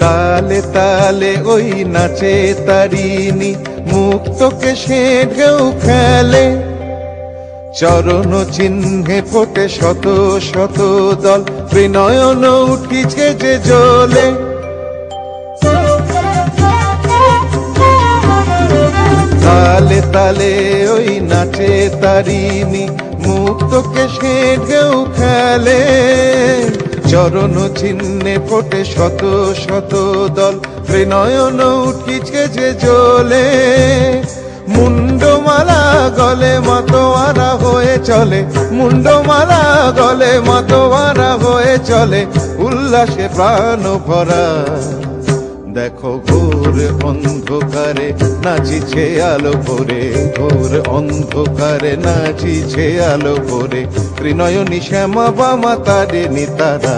তালে তালে ওই নাচে তারিণী, মুক্তকে সে ঢেউ খেলে। চরণ চিহ্নে ফোটে শত শত দল, ত্রিনয়ন উঠিছে যে জ্বলে। তালে তালে ওই নাচে তারিণী, মুক্তকে সে ঢেউ খেলে। চরণ চিহ্নে ফোটে শত শত দল, ত্রিনয়ন উঠিছে যে জ্বলে। মুন্ডমালা গলে মাতোয়ারা হয়ে চলে, মুন্ডমালা গলে মাতোয়ারা হয়ে চলে, উল্লাসে প্রাণ ভরা। দেখো ঘোর অন্ধকারে নাচিছে আলো ভরে, ঘোর অন্ধকারে নাচিছে আলো ভরে, ত্রিনয়নী শ্যামা বামা তারিণী তারা।